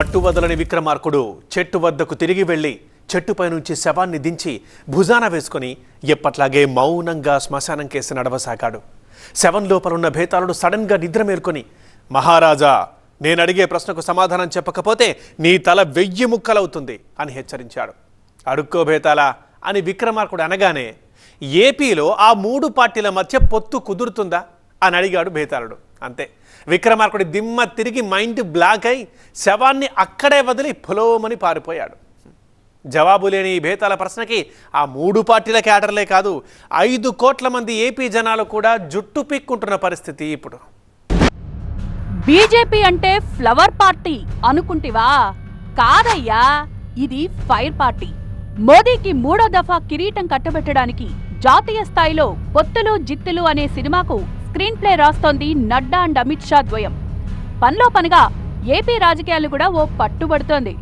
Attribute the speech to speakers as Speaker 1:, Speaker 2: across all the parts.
Speaker 1: పట్టువదలని విక్రమార్కుడు చెట్టు వద్దకు తిరిగి వెళ్లి చెట్టుపై నుంచి శవాన్ని దించి భుజాన వేసుకుని ఎప్పట్లాగే మౌనంగా శ్మశానం కేసి నడవసాగాడు. శవం లోపలున్న భేతాళుడు సడన్ గా నిద్ర మేల్కొని, మహారాజా, నేను అడిగే ప్రశ్నకు సమాధానం చెప్పకపోతే నీ తల 1000 ముక్కలవుతుంది అని హెచ్చరించాడు. అడుక్కో భేతాళా అని విక్రమార్కుడు అనగానే, ఏపీలో ఆ 3 పార్టీల మధ్య పొత్తు కుదురుతుందా అని అడిగాడు భేతాళుడు. అంతే, విక్రమార్కుడి దిమ్మ తిరిగి మైండ్ బ్లాక్ అయి శవాన్ని అక్కడే వదిలి పొలోమని పారిపోయాడు. జవాబు లేని ఈ భేతాల ప్రశ్నకి ఆ 3 పార్టీల క్యాడర్లే కాదు, 5 కోట్ల మంది ఏపీ జనాలు కూడా జుట్టు పీక్కుంటున్న పరిస్థితి ఇప్పుడు.
Speaker 2: బీజేపీ అంటే ఫ్లవర్ పార్టీ అనుకుంటివా? కాదయ్యా, ఇది ఫైర్ పార్టీ. మోదీకి 3వ దఫా కిరీటం కట్టబెట్టడానికి జాతీయ స్థాయిలో పొత్తులు జిత్తులు అనే సినిమాకు స్క్రీన్ ప్లే రాస్తోంది నడ్డా అండ్ అమిత్ షా ద్వయం. పనిలో పనిగా ఏపీ రాజకీయాలు కూడా ఓ పట్టుబడుతోంది.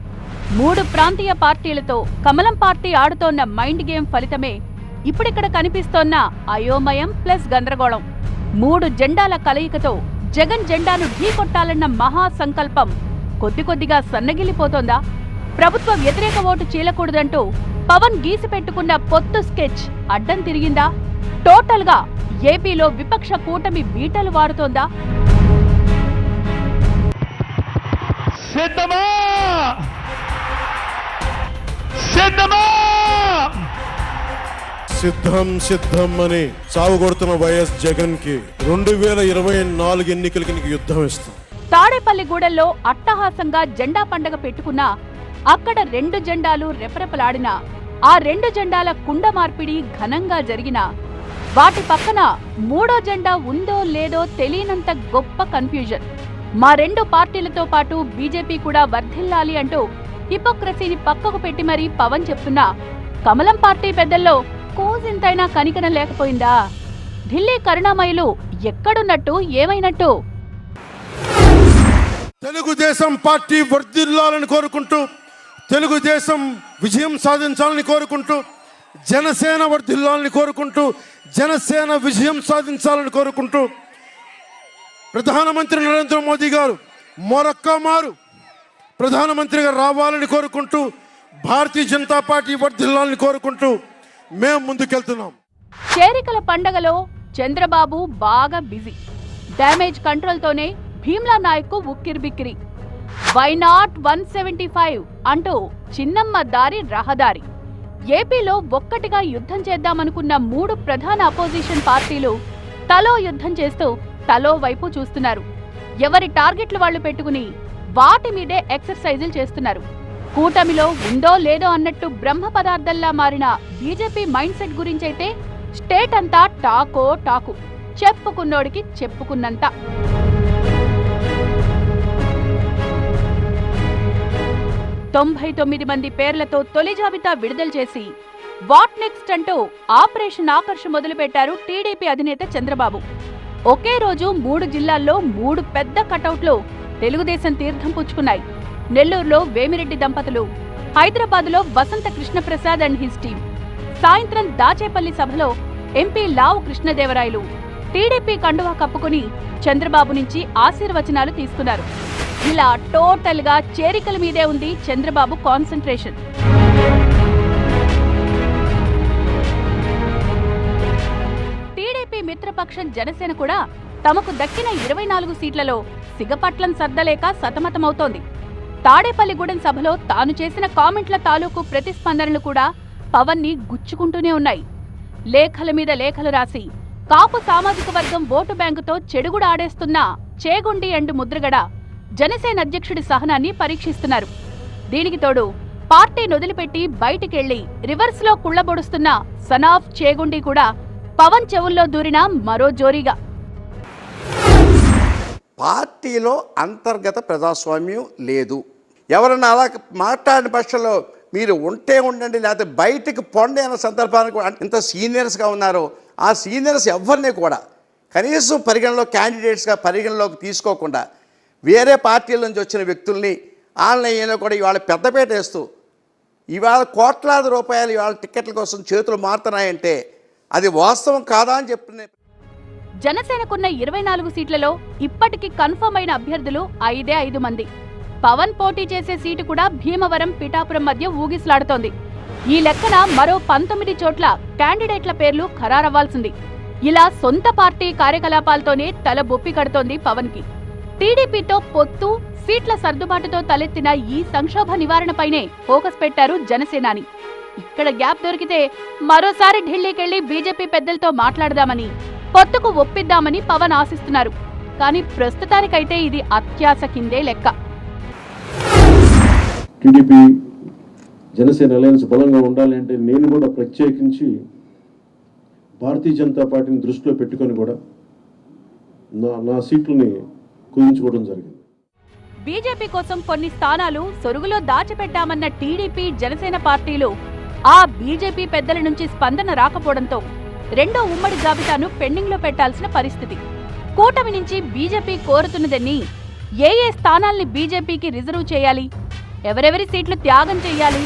Speaker 2: 3 ప్రాంతీయ పార్టీలతో కమలం పార్టీ ఆడుతోన్న మైండ్ గేమ్ ఫలితమే ఇప్పుడిక్కడ కనిపిస్తోన్న అయోమయం ప్లస్ గందరగోళం. 3 జెండాల కలయికతో జగన్ జెండాను ఢీకొట్టాలన్న మహాసంకల్పం కొద్దిగా సన్నగిల్లిపోతోందా? ప్రభుత్వ వ్యతిరేక ఓటు చీలకూడదంటూ పవన్ గీసి పెట్టుకున్న పొత్తు స్కెచ్ అడ్డం తిరిగిందా? టోటల్ గా ఏపీలో విపక్ష కూటమి బీటలు వారుతోందా?
Speaker 3: సిద్ధం అని సాగు కొడుతున్న వైఎస్ జగన్ కి 2024 ఎన్నికలకి యుద్ధం ఇస్తాం.
Speaker 2: తాడేపల్లిగూడెంలో అట్టహాసంగా జెండా పండగ పెట్టుకున్నా అక్కడ 2 జెండాలు రెపరెపలాడినా, ఆ 2 జెండాల కుండ మార్పిడి ఘనంగా జరిగినా, వాటి పక్కన 3వ జెండా ఉందో లేదో తెలియనంత గొప్ప కన్ఫ్యూజన్. మా 2 పార్టీలతో పాటు బీజేపీ కూడా వర్ధిల్లాలి అంటూ హిపోక్రసీని పక్కకు పెట్టి మరీ పవన్ చెప్తున్నా, కమలం పార్టీ పెద్దల్లో కోసింతైనా కనికరం లేకపోయిందా? ఢిల్లీ కరుణామయులు ఎక్కడున్నట్టు ఏమైనట్టు?
Speaker 3: తెలుగుదేశం పార్టీ వర్ధిల్లాలని కోరుకుంటూ, తెలుగుదేశం విజయం సాధించాలని కోరుకుంటూ, జనసేన వర్ధిల్లాలని కోరుకుంటూ, జనసేన విజయం సాధించాలని కోరుకుంటూ, ప్రధానమంత్రి నరేంద్ర మోదీ గారు మరొక్క మారు ప్రధానమంత్రిగా రావాలని కోరుకుంటూ, భారతీయ జనతా పార్టీ వర్ధిల్లాలని కోరుకుంటూ మేము ముందుకెళ్తున్నాం.
Speaker 2: చేరికల పండగలో చంద్రబాబు బాగా బిజీ. డ్యామేజ్ కంట్రోల్ తోనే భీమ్లా నాయక్ ఉక్కిరిబిక్కిరి. వై నాట్ 175 అంటూ చిన్నమ్మ దారి రహదారి. ఏపీలో ఒక్కటిగా యుద్ధం చేద్దామనుకున్న 3 ప్రధాన అపోజిషన్ పార్టీలు తలో యుద్ధం చేస్తూ తలో వైపు చూస్తున్నారు. ఎవరి టార్గెట్లు వాళ్లు పెట్టుకుని వాటి మీదే ఎక్సర్సైజులు చేస్తున్నారు. కూటమిలో ఉందో లేదో అన్నట్టు బ్రహ్మ పదార్థంలా మారిన బీజేపీ మైండ్ సెట్ గురించైతే స్టేట్ అంతా టాకు, చెప్పుకున్నోడికి చెప్పుకున్నంత. తొంభై మంది పేర్లతో తొలి జాబితా విడుదల చేసి వాట్ నెక్స్ట్ అంటూ ఆపరేషన్ ఆకర్ష్ మొదలుపెట్టారు టీడీపీ అధినేత చంద్రబాబు. ఒకే రోజు 3 జిల్లాల్లో 3 పెద్ద కటౌట్లు తెలుగుదేశం తీర్థం పుచ్చుకున్నాయి. నెల్లూరులో వేమిరెడ్డి దంపతులు, హైదరాబాద్లో వసంత కృష్ణప్రసాద్ అండ్ హిస్ టీం, సాయంత్రం దాచేపల్లి సభలో ఎంపీ లావు కృష్ణదేవరాయలు టీడీపీ కండువా కప్పుకుని చంద్రబాబు నుంచి ఆశీర్వచనాలు తీసుకున్నారు. ఇలా టోటల్ గా చేరికల మీదే ఉంది చంద్రబాబు కాన్సంట్రేషన్. టీడీపీ మిత్రపక్షం జనసేన కూడా తమకు దక్కిన 24 సీట్లలో సిగపట్లం సర్దలేక సతమతమవుతోంది. తాడేపల్లిగూడెం సభలో తాను చేసిన కామెంట్ల తాలూకు ప్రతిస్పందనలు కూడా పవన్ ని గుచ్చుకుంటూనే ఉన్నాయి. లేఖల మీద లేఖలు రాసి కాపు సామాజిక వర్గం ఓటు బ్యాంకుతో చెడుగుడు ఆడేస్తున్న చేగుండి అండ్ ముద్రగడ జనసేన అధ్యక్షుడి సహనాన్ని పరీక్షిస్తున్నారు. దీనికి తోడు పార్టీ నొదిలిపెట్టి బయటికెళ్లి రివర్స్ లో కుళ్లబొడుస్తున్న సనాఫ్ చేగుండి కూడా పవన్ చెవుల్లో దూరిన మరో జోరీగా.
Speaker 4: పార్టీలో అంతర్గత ప్రజాస్వామ్యం లేదు. ఎవరన్నా అలా మాట్లాడిన పక్షంలో మీరు ఉంటే ఉండండి, లేకపోతే బయటకు పొండి అన్న సందర్భానికి ఇంత సీనియర్స్గా ఉన్నారో ఆ సీనియర్స్ ఎవరిని కూడా కనీసం క్యాండిడేట్స్గా పరిగణలోకి తీసుకోకుండా వేరే పార్టీల నుంచి వచ్చిన వ్యక్తుల్ని ఆన్లైన్లో కూడా ఇవాళ పెద్దపేట వేస్తూ ఇవాళ కోట్లాది రూపాయలు ఇవాళ టికెట్ల కోసం చేతులు మారుతున్నాయంటే అది వాస్తవం కాదా అని చెప్తున్నాయి.
Speaker 2: జనసేనకున్న 24 సీట్లలో ఇప్పటికి కన్ఫర్మ్ అయిన అభ్యర్థులు 5 మంది. పవన్ పోటీ చేసే సీటు కూడా భీమవరం పిఠాపురం మధ్య ఊగిసలాడుతోంది. ఈ లెక్కన మరో 19 చోట్ల క్యాండిడేట్ల పేర్లు ఖరారవ్వాల్సింది. ఇలా సొంత పార్టీ కార్యకలాపాలతోనే తల బొప్పి కడుతోంది పవన్ కి. టీడీపీతో పొత్తు, సీట్ల సర్దుబాటుతో తలెత్తిన ఈ సంక్షోభ నివారణపైనే ఫోకస్ పెట్టారు జనసేనాని. ఇక్కడ గ్యాప్ దొరికితే మరోసారి ఢిల్లీకెళ్లి బీజేపీ పెద్దలతో మాట్లాడదామని, పొత్తుకు ఒప్పిద్దామని పవన్ ఆశిస్తున్నారు. కానీ ప్రస్తుతానికైతే ఇది అత్యాశ కిందే లెక్క.
Speaker 5: టీడీపీ జనసేన అలయన్స్ బలంగా ఉండాలి అంటే నేను కూడా ప్రత్యేకించి భారతీయ జనతా పార్టీని దృష్టిలో పెట్టుకొని కూడా నా సీట్లని కుదించుకోవడం జరిగింది.
Speaker 2: బీజేపీ కోసం కొన్ని స్థానాలు సొరుగులో దాచిపెట్టామన్న టీడీపీ, జనసేన పార్టీలు ఆ బీజేపీ పెద్దల నుంచి స్పందన రాకపోవడంతో రెండో ఉమ్మడి జాబితాను పెండింగ్ లో పెట్టాల్సిన పరిస్థితి. కూటమి నుంచి బీజేపీ కోరుతున్నదని ఏ స్థానాల్ని బీజేపీకి రిజర్వ్ చేయాలి, ఎవరెవరి సీట్లు త్యాగం చెయ్యాలి,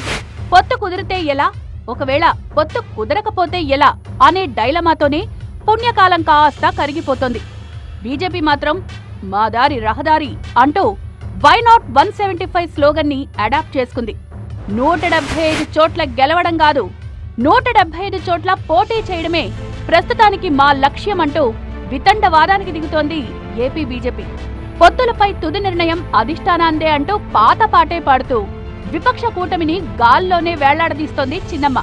Speaker 2: పొత్తు కుదిరితే ఎలా, ఒకవేళ పొత్తు కుదరకపోతే ఎలా అనే డైలమాతోనే పుణ్యకాలం కాస్త కరిగిపోతోంది. బీజేపీ మాత్రం మా దారి రహదారి అంటూ వై నాట్ 175 స్లోగన్ ని అడాప్ట్ చేసుకుంది. 175 చోట్ల గెలవడం కాదు, 175 చోట్ల పోటీ చేయడమే ప్రస్తుతానికి మా లక్ష్యం అంటూ వితండవాదానికి దిగుతోంది ఏపీ బీజేపీ. పొత్తులపై తుది నిర్ణయం అధిష్టానాందే అంటూ పాత పాటే పాడుతూ విపక్ష కూటమిని గాల్లోనే వేళ్లాడదీస్తోంది చిన్నమ్మ.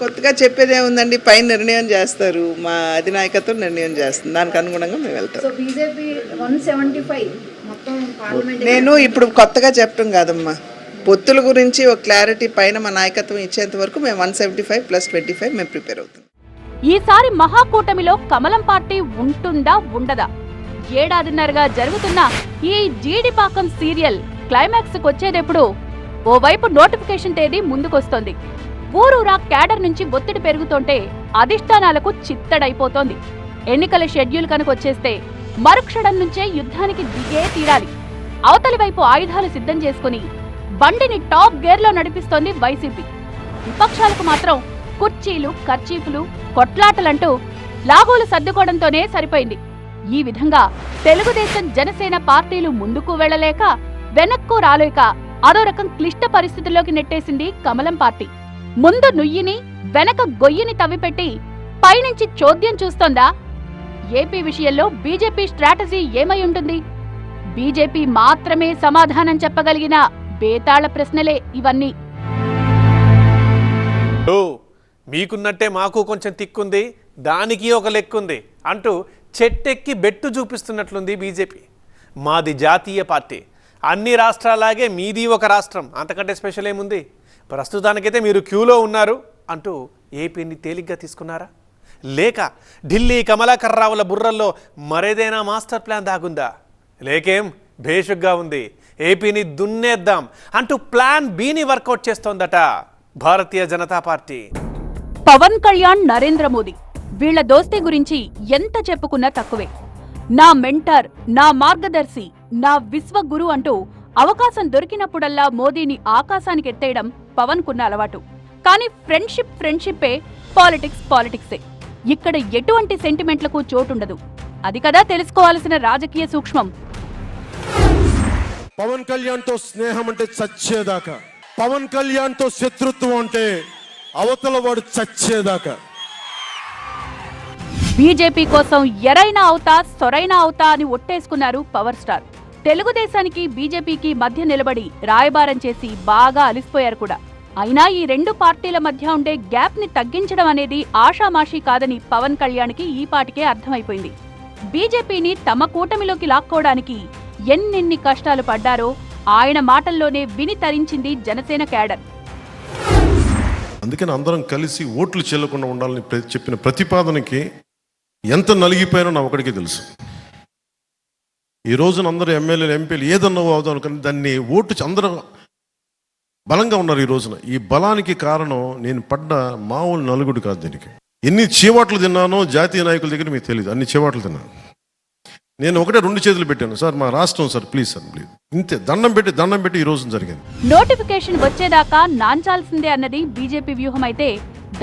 Speaker 6: కొత్తగా చెప్పేదే ఉందండి, పైన నిర్ణయం చేస్తారు, మా అధినాయకత్వం నిర్ణయం చేస్తుంది, దానికి అనుగుణంగా మేము వెళ్తాం.
Speaker 7: సో బీజేపీ 175 మొత్తం పార్లమెంట్.
Speaker 6: నేను ఇప్పుడు కొత్తగా చెప్పడం కాదమ్మా, పొత్తుల గురించి ఒక క్లారిటీ పైన మా నాయకత్వం ఇచ్చేంత వరకు మేము 175+25 మేము ప్రిపేర్ అవుతాం.
Speaker 2: ఈసారి మహాకూటమిలో కమలం పార్టీ ఉంటుందా ఉండదా? ఏడాదిన్నరగా జరుగుతున్న ఈ జీడిపాకం సీరియల్ క్లైమాక్స్ కొచ్చేదెప్పుడు? ఓవైపు నోటిఫికేషన్ తేదీ ముందుకొస్తోంది, ఊరూరా క్యాడర్ నుంచి ఒత్తిడి పెరుగుతుంటే అధిష్టానాలకు చిత్తడైపోతోంది. ఎన్నికల షెడ్యూల్ కనుకొచ్చేస్తే మరుక్షణం నుంచే యుద్ధానికి దిగే తీరాలి. అవతలి వైపు ఆయుధాలు సిద్ధం చేసుకుని బండిని టాప్ గేర్లో నడిపిస్తోంది వైసీపీ. విపక్షాలకు మాత్రం కుర్చీలు, కర్చీఫులు, కొట్లాటలంటూ లాగోలు సర్దుకోవడంతోనే సరిపోయింది. ఈ విధంగా తెలుగుదేశం, జనసేన పార్టీలు ముందుకు వెళ్లలేక, వెనక్కు రాలేక అదో రకం క్లిష్ట పరిస్థితుల్లోకి నెట్టేసింది కమలం పార్టీ. ముందు నుయ్యిని, వెనక గొయ్యిని తవ్విపెట్టి పైనుంచి చోద్యం చూస్తోందా? ఏపీ విషయంలో బీజేపీ స్ట్రాటజీ ఏమై ఉంటుంది? బీజేపీ మాత్రమే సమాధానం చెప్పగలిగిన బేతాళ ప్రశ్నలే ఇవన్నీ.
Speaker 1: మీకున్నట్టే మాకు కొంచెం తిక్కుంది, దానికి ఒక లెక్కుంది అంటూ చెట్టెక్కి బెట్టు చూపిస్తున్నట్లుంది బీజేపీ. మాది జాతీయ పార్టీ, అన్ని రాష్ట్రాలాగే మీది ఒక రాష్ట్రం, అంతకంటే స్పెషల్ ఏముంది, ప్రస్తుతానికైతే మీరు క్యూలో ఉన్నారు అంటూ ఏపీని తేలిగ్గా తీసుకున్నారా? లేక ఢిల్లీ కమలాకర్ రావుల బుర్రల్లో మరేదైనా మాస్టర్ ప్లాన్ దాగుందా? లేకేం భేషుగ్గా ఉంది, ఏపీని దున్నేద్దాం అంటూ plan బిని work out చేస్తోందట Bharatiya Janata party.
Speaker 2: Pawan Kalyan, Narendra Modi వీళ్ల దోస్తీ గురించి ఎంత చెప్పుకున్నా తక్కువే. నా మెంటర్, నా మార్గదర్శి, నా విశ్వగురు అంటూ అవకాశం దొరికినప్పుడల్లా మోదీని ఆకాశానికి ఎత్తేయడం పవన్ కున్న అలవాటు. కానీ ఫ్రెండ్షిప్పే, పాలిటిక్సే. ఇక్కడ ఎటువంటి సెంటిమెంట్లకు చోటుండదు. అది కదా తెలుసుకోవాల్సిన రాజకీయ సూక్ష్మం.
Speaker 3: పవన్ కళ్యాణ్ తో స్నేహం అంటే చచ్చేదాకా, పవన్ కళ్యాణ్ తో శత్రుత్వం అంటే అవతల వాడు చచ్చేదాకా.
Speaker 2: బీజేపీ కోసం ఎరైనా అవుతా, సొరైనా అవుతా అని ఒట్టేసుకున్నారు పవర్ స్టార్. తెలుగుదేశానికి, బీజేపీకి మధ్య నిలబడి రాయబారం చేసి బాగా అలిసిపోయారు కూడా. అయినా ఈ రెండు పార్టీల మధ్య ఉండే గ్యాప్ ని తగ్గించడం అనేది ఆషామాషీ కాదని పవన్ కళ్యాణ్కి ఈ పాటికే అర్థమైపోయింది. బీజేపీని తమ కూటమిలోకి లాక్కోవడానికి ఎన్నెన్ని కష్టాలు పడ్డారో ఆయన మాటల్లోనే విని తరించింది జనసేన క్యాడర్.
Speaker 8: అందుకని అందరం కలిసి ఓట్లు చెల్లకుండా ఉండాలని చెప్పిన ప్రతిపాదనకి ఎంత నలిగిపోయినా నా ఒకడికి తెలుసు. ఈ రోజున అందరూ ఎమ్మెల్యేలు, ఎంపీలు ఏదన్నా అవుదాం అనుకుని దాన్ని ఓటు అందరూ బలంగా ఉన్నారు. ఈ రోజున ఈ బలానికి కారణం నేను పడ్డ మామూలు నలుగుడు కాదు. దీనికి ఎన్ని చీవాట్లు తిన్నానో జాతీయ నాయకుల దగ్గర మీకు తెలియదు, అన్ని చీవాట్లు తిన్నాను. నేను ఒకటే 2 చేతులు పెట్టాను, సార్ మా రాష్ట్రం సార్ ప్లీజ్ సార్ ప్లీజ్, ఇంతే దండం పెట్టి ఈ రోజు జరిగింది.
Speaker 2: నోటిఫికేషన్ వచ్చేదాకా నాంచాల్సిందే అన్నది బీజేపీ వ్యూహం అయితే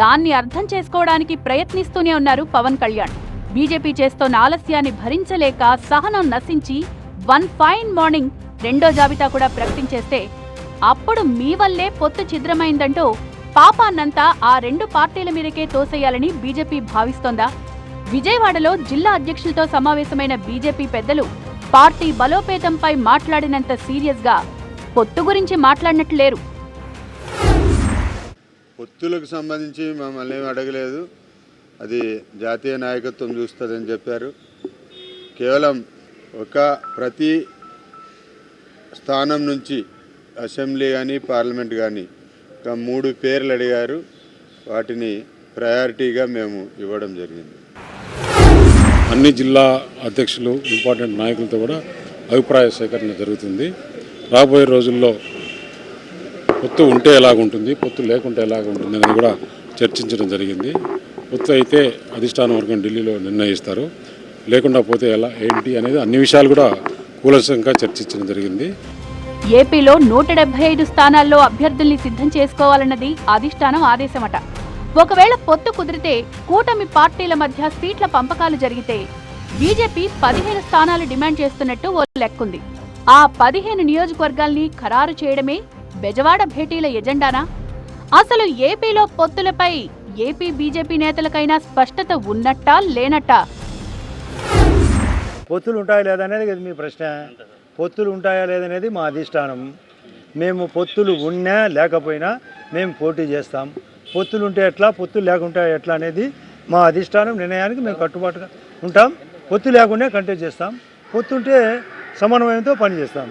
Speaker 2: దాన్ని అర్థం చేసుకోవడానికి ప్రయత్నిస్తూనే ఉన్నారు పవన్ కళ్యాణ్. బీజేపీ చేస్తోన్న ఆలస్యాన్ని భరించలేక సహనం నశించి వన్ ఫైన్ మార్నింగ్ రెండో జాబితా కూడా ప్రకటించేస్తే అప్పుడు మీ వల్లే పొత్తు ఛిద్రమైందంటూ పాపాన్నంతా ఆ రెండు పార్టీల మీదకే తోసేయాలని బీజేపీ భావిస్తోందా? విజయవాడలో జిల్లా అధ్యక్షులతో సమావేశమైన బీజేపీ పెద్దలు పార్టీ బలోపేతంపై మాట్లాడినంత సీరియస్ గా పొత్తు గురించి మాట్లాడినట్లు లేరు.
Speaker 9: పొత్తులకు సంబంధించి మమ్మల్ని ఏమి అడగలేదు, అది జాతీయ నాయకత్వం చూస్తుందని చెప్పారు. కేవలం ప్రతి స్థానం నుంచి అసెంబ్లీ కానీ పార్లమెంట్ కానీ 3 పేర్లు అడిగారు. వాటిని ప్రయారిటీగా మేము ఇవ్వడం జరిగింది.
Speaker 10: అన్ని జిల్లా అధ్యక్షులు ఇంపార్టెంట్ నాయకులతో కూడా అభిప్రాయ సేకరణ జరుగుతుంది. రాబోయే రోజుల్లో పొత్తు ఉంటే ఎలాగుంటుంది, పొత్తు లేకుంటే ఎలాగుంటుంది అనేది కూడా చర్చించడం జరిగింది. పొత్తు అయితే అధిష్టాన వర్గం ఢిల్లీలో నిర్ణయిస్తారు, లేకుండా పోతే ఎలా ఏంటి అనేది అన్ని విషయాలు కూడా కూలంకషంగా చర్చించడం జరిగింది.
Speaker 2: ఏపీలో 175 స్థానాల్లో అభ్యర్థుల్ని సిద్ధం చేసుకోవాలన్నది అధిష్టానం ఆదేశమట. ఒకవేళ పొత్తు కుదిరితే కూటమి పార్టీల మధ్య సీట్ల పంపకాలు జరిగితే బీజేపీ 15 స్థానాలు డిమాండ్ చేస్తున్నట్టు ఓ లెక్కుంది. ఆ 15 నియోజకవర్గాల్ని ఖరారు చేయడమే బెజవాడ భేటీల ఎజెండానా? అసలు ఏపీలో పొత్తులపై ఏపీ బీజేపీ నేతలకైనా స్పష్టత ఉన్నట్టా లేనట్టా?
Speaker 11: పొత్తులు ఉంటాయా లేదనేది మీ ప్రశ్న. పొత్తులు ఉంటాయా లేదనేది మా అధిష్టానం. మేము పొత్తులు ఉన్నా లేకపోయినా మేము పోటీ చేస్తాం. పొత్తులు ఉంటే ఎట్లా, పొత్తులు లేకుంటే ఎట్లా అనేది మా అధిష్టానం నిర్ణయానికి మేము కట్టుబాటుగా ఉంటాం. పొత్తు లేకుండా కంటెస్ట్ చేస్తాం, పొత్తుంటే సమన్వయంతో పనిచేస్తాం.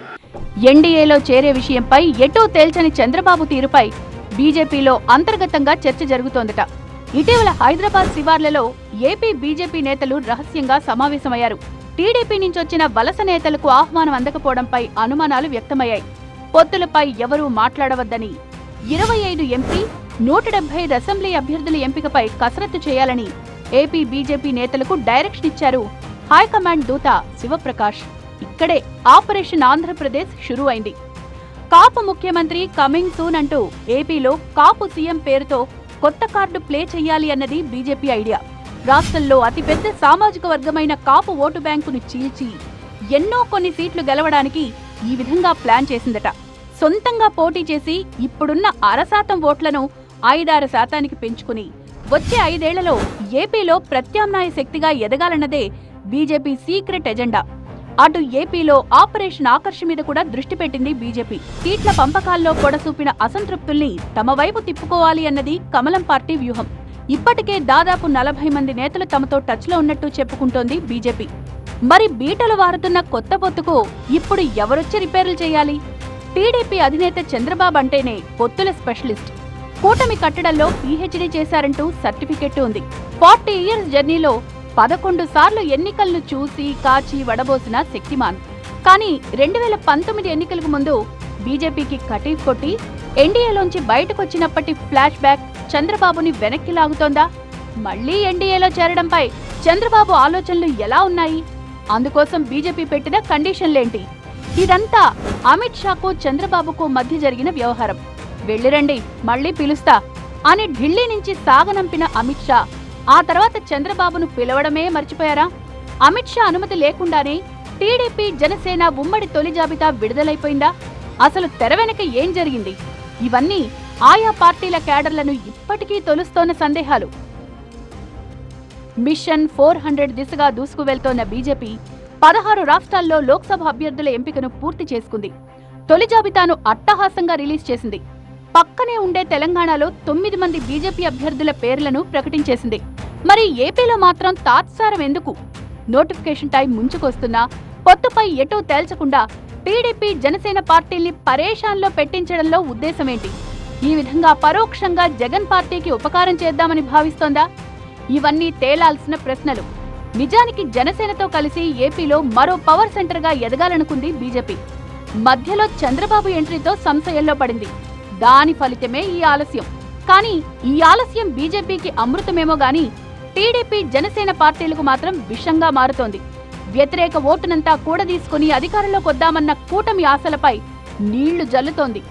Speaker 2: ఎన్డీఏలో చేరే విషయంపై ఎటూ తేల్చని చంద్రబాబు తీరుపై బీజేపీలో అంతర్గతంగా చర్చ జరుగుతోందట. ఇటీవల హైదరాబాద్ శివార్లలో ఏపీ బీజేపీ నేతలు రహస్యంగా సమావేశమయ్యారు. టీడీపీ నుంచొచ్చిన వలస నేతలకు ఆహ్వానం అందకపోవడంపై అనుమానాలు వ్యక్తమయ్యాయి. పొత్తులపై ఎవరూ మాట్లాడవద్దని, 25 ఎంపీ 175 అసెంబ్లీ అభ్యర్థుల ఎంపికపై కసరత్తు చేయాలని ఏపీ బీజేపీ నేతలకు డైరెక్షన్ ఇచ్చారు హైకమాండ్ దూత శివప్రకాష్. ఇక్కడే ఆపరేషన్ ఆంధ్రప్రదేశ్ షురూ అయింది. కాపు ముఖ్యమంత్రి కమింగ్ సూన్ అంటూ ఏపీలో కాపు సీఎం పేరుతో కొత్త కార్డు ప్లే చెయ్యాలి అన్నది బీజేపీ ఐడియా. రాష్ట్రంలో అతిపెద్ద సామాజిక వర్గమైన కాపు ఓటు బ్యాంకును చీల్చి ఎన్నో కొన్ని సీట్లు గెలవడానికి ఈ విధంగా ప్లాన్ చేసిందట. సొంతంగా పోటీ చేసి ఇప్పుడున్న 0.5% ఓట్లను 5-6% పెంచుకుని వచ్చే 5 ఏళ్లలో ఏపీలో ప్రత్యామ్నాయ శక్తిగా ఎదగాలన్నదే బీజేపీ సీక్రెట్ ఎజెండా. అటు ఏపీలో ఆపరేషన్ ఆకర్ష్ మీద కూడా దృష్టి పెట్టింది బీజేపీ. సీట్ల పంపకాల్లో పొడసూపిన అసంతృప్తుల్ని తమ వైపు తిప్పుకోవాలి అన్నది కమలం పార్టీ వ్యూహం. ఇప్పటికే దాదాపు 40 మంది నేతలు తమతో టచ్లో ఉన్నట్టు చెప్పుకుంటోంది బీజేపీ. మరి బీటలు వారుతున్న కొత్త పొత్తుకు ఇప్పుడు ఎవరొచ్చి రిపేర్లు చేయాలి? టీడీపీ అధినేత చంద్రబాబు అంటేనే పొత్తుల స్పెషలిస్ట్. కూటమి కట్టడంలో పీహెచ్డీ చేశారంటూ సర్టిఫికెట్ ఉంది. 40 ఇయర్స్ జర్నీలో 11 సార్లు ఎన్నికలను చూసి కాచి వడబోసిన శక్తిమాన్. కానీ 2019 ఎన్నికలకు ముందు బీజేపీకి కటీఫ్ కొట్టి ఎన్డీఏలోంచి బయటకొచ్చినప్పటి ఫ్లాష్ బ్యాక్ చంద్రబాబుని వెనక్కి లాగుతోందా? మళ్లీ ఎన్డీఏలో చేరడంపై చంద్రబాబు ఆలోచనలు ఎలా ఉన్నాయి? అందుకోసం బీజేపీ పెట్టిన కండిషన్లేంటి? ఇదంతా అమిత్ షాకు చంద్రబాబుకు మధ్య జరిగిన వ్యవహారం. వెళ్ళిరండి, మళ్లీ పిలుస్తా అని ఢిల్లీ నుంచి సాగనంపిన అమిత్ షా ఆ తర్వాత చంద్రబాబును పిలవడమే మర్చిపోయారా? అమిత్ షా అనుమతి లేకుండానే టీడీపీ జనసేన ఉమ్మడి తొలి జాబితా విడుదలైపోయిందా? అసలు తెర వెనక ఏం జరిగింది? ఇవన్నీ ఆయా పార్టీల క్యాడర్లను ఇప్పటికీ తొలుస్తోన్న సందేహాలు. మిషన్ 400 దిశగా దూసుకువెళ్తోన్న బీజేపీ 16 రాష్ట్రాల్లో లోక్సభ అభ్యర్థుల ఎంపికను పూర్తి చేసుకుంది. తొలి జాబితాను అట్టహాసంగా రిలీజ్ చేసింది. పక్కనే ఉండే తెలంగాణలో 9 మంది బీజేపీ అభ్యర్థుల పేర్లను ప్రకటించేసింది. మరి ఏపీలో మాత్రం తాత్సారం ఎందుకు? నోటిఫికేషన్ టైం ముంచుకొస్తున్నా పొత్తుపై ఎటూ తేల్చకుండా టీడీపీ జనసేన పార్టీల్ని పరేషాన్లో పెట్టించడంలో ఉద్దేశమేంటి? ఈ విధంగా పరోక్షంగా జగన్ పార్టీకి ఉపకారం చేద్దామని భావిస్తోందా? ఇవన్నీ తేలాల్సిన ప్రశ్నలు. నిజానికి జనసేనతో కలిసి ఏపీలో మరో పవర్ సెంటర్గా ఎదగాలనుకుంది బీజేపీ. మధ్యలో చంద్రబాబు ఎంట్రీతో సంశయంలో పడింది. దాని ఫలితమే ఈ ఆలస్యం. కానీ ఈ ఆలస్యం బీజేపీకి అమృతమేమో గాని టీడీపీ జనసేన పార్టీలకు మాత్రం విషంగా మారుతోంది. వ్యతిరేక ఓటునంతా కూడదీసుకుని అధికారంలోకి వద్దామన్న కూటమి ఆశలపై నీళ్లు జల్లుతోంది.